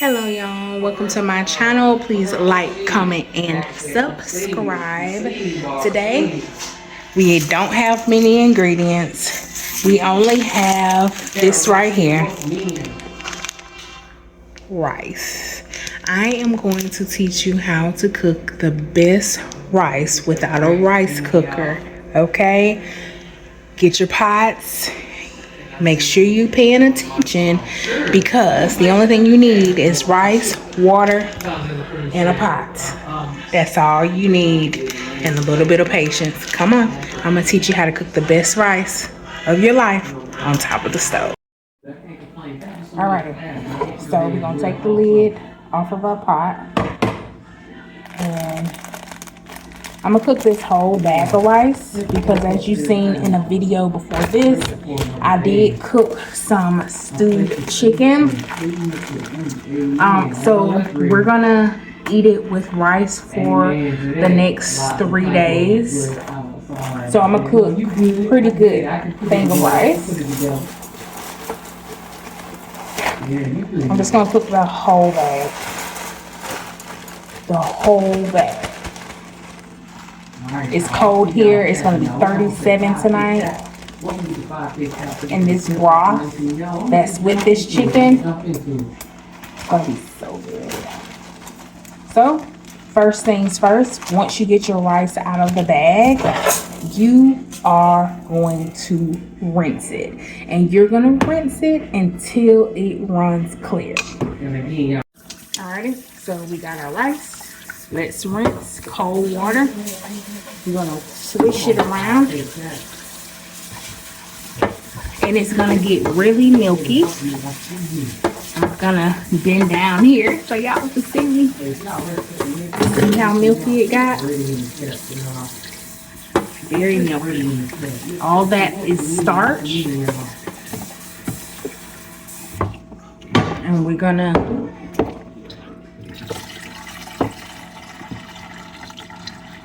Hello y'all, welcome to my channel. Please like, comment, and subscribe. Today we don't have many ingredients. We only have this right here, rice. I am going to teach you how to cook the best rice without a rice cooker. Okay, get your pots. Make sure you're paying attention because the only thing you need is rice, water, and a pot. That's all you need, and a little bit of patience. Come on, I'm gonna teach you how to cook the best rice of your life on top of the stove. Alrighty, so we're gonna take the lid off of our pot, and I'm gonna cook this whole bag of rice because, as you've seen in a video before this, I did cook some stewed chicken. So we're gonna eat it with rice for the next 3 days. So I'm gonna cook pretty good thing of rice. I'm just gonna cook the whole bag. The whole bag. It's cold here. It's going to be 37 tonight. And this broth that's with this chicken is going to be so good. So, first things first, once you get your rice out of the bag, you are going to rinse it. And you're going to rinse it until it runs clear. Alrighty, so we got our rice. Let's rinse cold water. We're gonna swish it around, and it's gonna get really milky. I'm gonna bend down here so y'all can see me. See how milky it got? Very milky. All that is starch, and we're gonna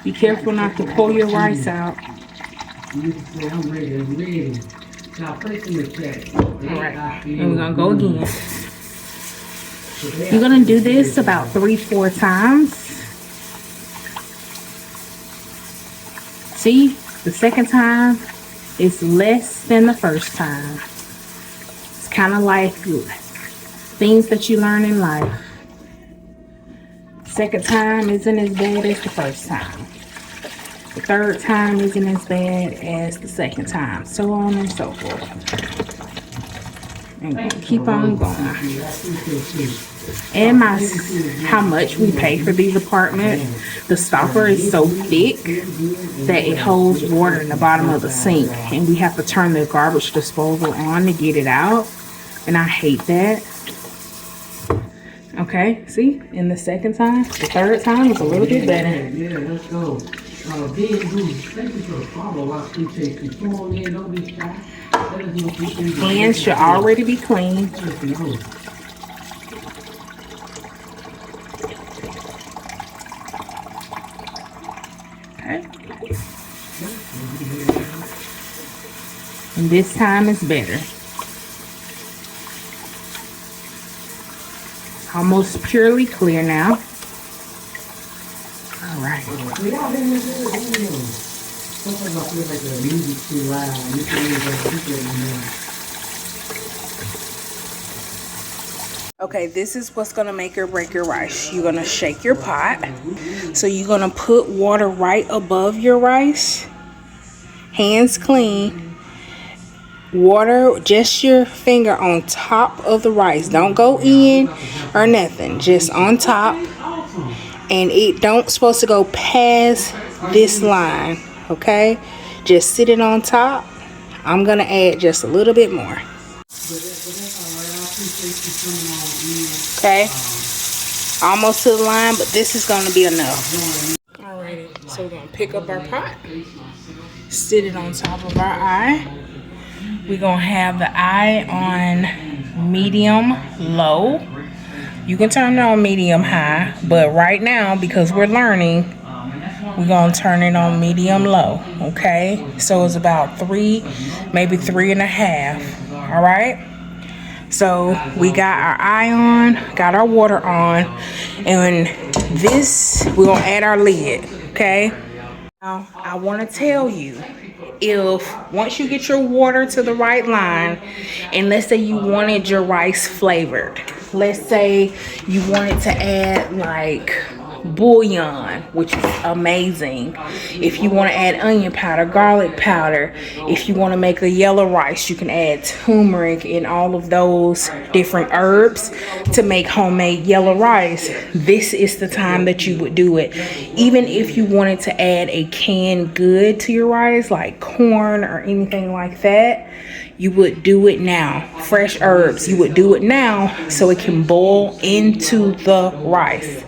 be careful not to pull your rice out. Alright, and we're gonna go again. You're gonna do this about 3-4 times. See, the second time is less than the first time. It's kind of like things that you learn in life. Second time isn't as bad as the first time. The third time isn't as bad as the second time. So on and so forth. And keep on going. And how much we pay for these apartments. The stopper is so thick that it holds water in the bottom of the sink. And we have to turn the garbage disposal on to get it out. And I hate that. Okay, see, in the second time, the third time is a little bit better. Yeah, let's go. Thank you for the follow. Hands should already be clean. Okay. And this time is better. Almost purely clear now. All right. Okay, this is what's gonna make or break your rice. You're gonna shake your pot. So you're gonna put water right above your rice. Hands clean. Water, just your finger on top of the rice. Don't go in or nothing, just on top. And it don't supposed to go past this line, okay? Just sit it on top. I'm gonna add just a little bit more. Okay, almost to the line, but this is gonna be enough. Alrighty, so we're gonna pick up our pot, sit it on top of our eye. We're going to have the eye on medium low. You can turn it on medium high, but right now, because we're learning, we're going to turn it on medium low, okay? So it's about 3, maybe 3.5, all right? So we got our eye on, got our water on, and this, we're gonna add our lid, okay? Now, I wanna tell you, if once you get your water to the right line, and let's say you wanted your rice flavored, let's say you wanted to add like bouillon, which is amazing. If you want to add onion powder, garlic powder, if you want to make a yellow rice, you can add turmeric and all of those different herbs to make homemade yellow rice. This is the time that you would do it. Even if you wanted to add a canned good to your rice, like corn or anything like that, you would do it now. Fresh herbs, you would do it now so it can boil into the rice.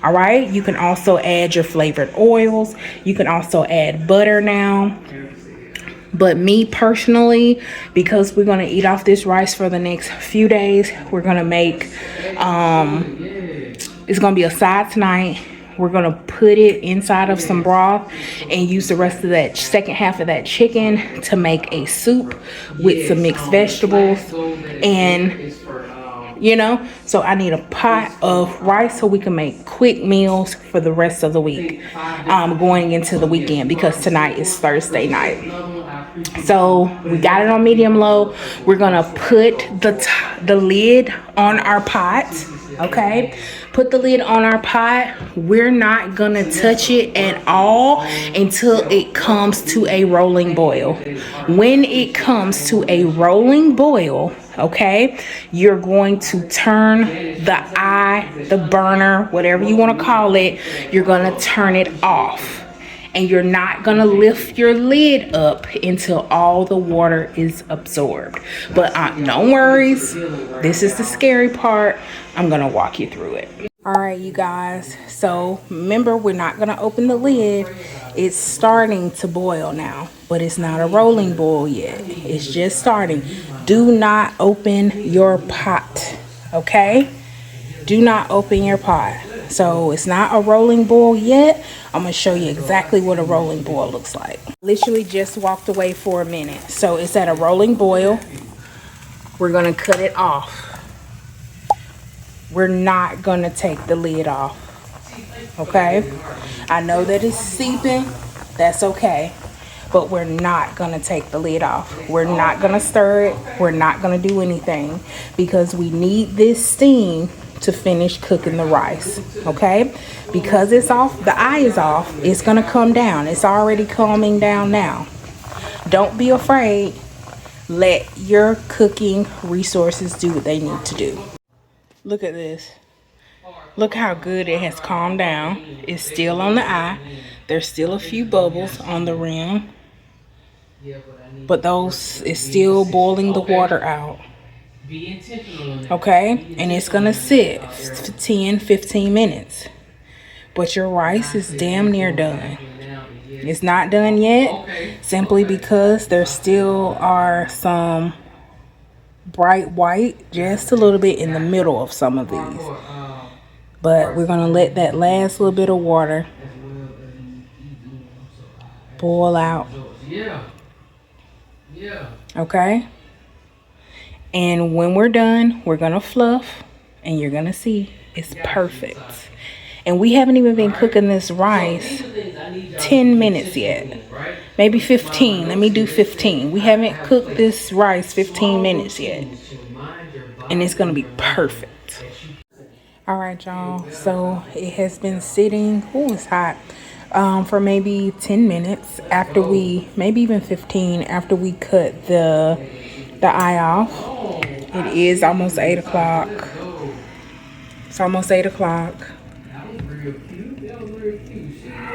All right, you can also add your flavored oils. You can also add butter now. But me personally, because we're gonna eat off this rice for the next few days, we're gonna make, it's gonna be a side tonight. We're gonna put it inside of some broth and use the rest of that second half of that chicken to make a soup with some mixed vegetables. And you know, so I need a pot of rice so we can make quick meals for the rest of the week, going into the weekend, because tonight is Thursday night. So we got it on medium low. We're gonna put the lid on our pot. Okay, put the lid on our pot. We're not gonna touch it at all until it comes to a rolling boil. When it comes to a rolling boil, okay, you're going to turn the burner, whatever you want to call it, you're gonna turn it off. And you're not gonna lift your lid up until all the water is absorbed. But no worries, this is the scary part. I'm gonna walk you through it. All right, you guys, so remember, we're not gonna open the lid. It's starting to boil now, but it's not a rolling boil yet. It's just starting. Do not open your pot, okay? Do not open your pot. So it's not a rolling boil yet. I'm gonna show you exactly what a rolling boil looks like. Literally just walked away for a minute. So it's at a rolling boil. We're gonna cut it off. We're not gonna take the lid off, okay? I know that it's seeping, that's okay. But we're not gonna take the lid off. We're not gonna stir it. We're not gonna do anything because we need this steam to finish cooking the rice, okay? Because it's off, the eye is off, it's gonna come down. It's already calming down now. Don't be afraid. Let your cooking resources do what they need to do. Look at this. Look how good it has calmed down. It's still on the eye. There's still a few bubbles on the rim, but those is still boiling the water out. Okay, and it's gonna sit for 10-15 minutes, but your rice is damn near done. It's not done yet simply because there still are some bright white just a little bit in the middle of some of these, but we're gonna let that last little bit of water boil out. Okay, and when we're done, we're gonna fluff and you're gonna see it's perfect. And we haven't even been cooking this rice 10 minutes yet, maybe 15. Let me do 15. We haven't cooked this rice 15 minutes yet, and it's gonna be perfect. All right, y'all, so it has been sitting, oh, it's hot, for maybe 10 minutes after we, maybe even 15, after we cut the eye off. It is almost 8 o'clock. It's almost 8 o'clock.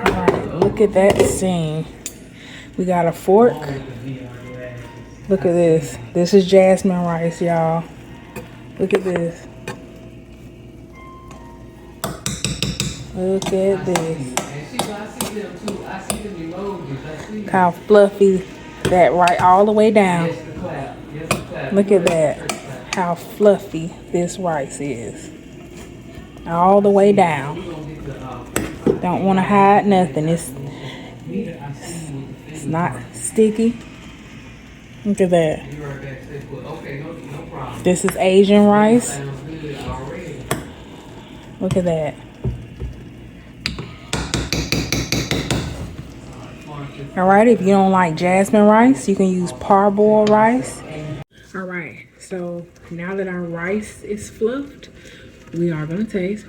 All right, look at that scene. We got a fork. Look at this. This is jasmine rice, y'all. Look at this. Look at this. How fluffy that right all the way down. Look at that. How fluffy this rice is. All the way down. Don't want to hide nothing. It's not sticky. Look at that. This is Asian rice. Look at that. Alright, if you don't like jasmine rice, you can use parboiled rice. Alright, so now that our rice is fluffed, we are going to taste.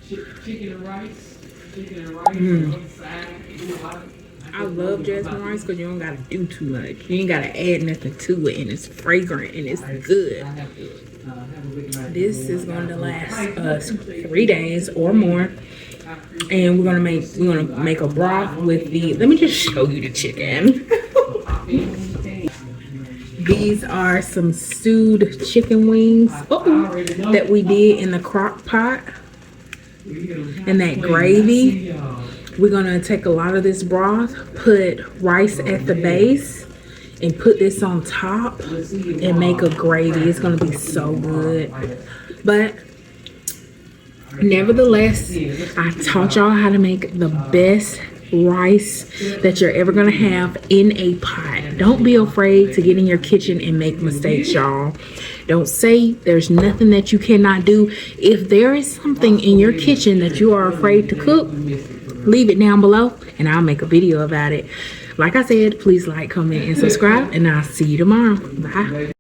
Chicken and rice. I love jasmine rice because you don't gotta do too much. You ain't gotta add nothing to it, and it's fragrant and it's good. This is going to last us 3 days or more, and we're gonna make a broth with the. Let me just show you the chicken. These are some stewed chicken wings that we did in the crock pot. And that gravy, we're gonna take a lot of this broth, put rice at the base, and put this on top and make a gravy. It's gonna be so good. But nevertheless, I taught y'all how to make the best rice that you're ever gonna have in a pot. Don't be afraid to get in your kitchen and make mistakes, y'all. Don't say there's nothing that you cannot do. If there is something in your kitchen that you are afraid to cook, leave it down below and I'll make a video about it. Like I said, please like, comment, and subscribe, and I'll see you tomorrow. Bye.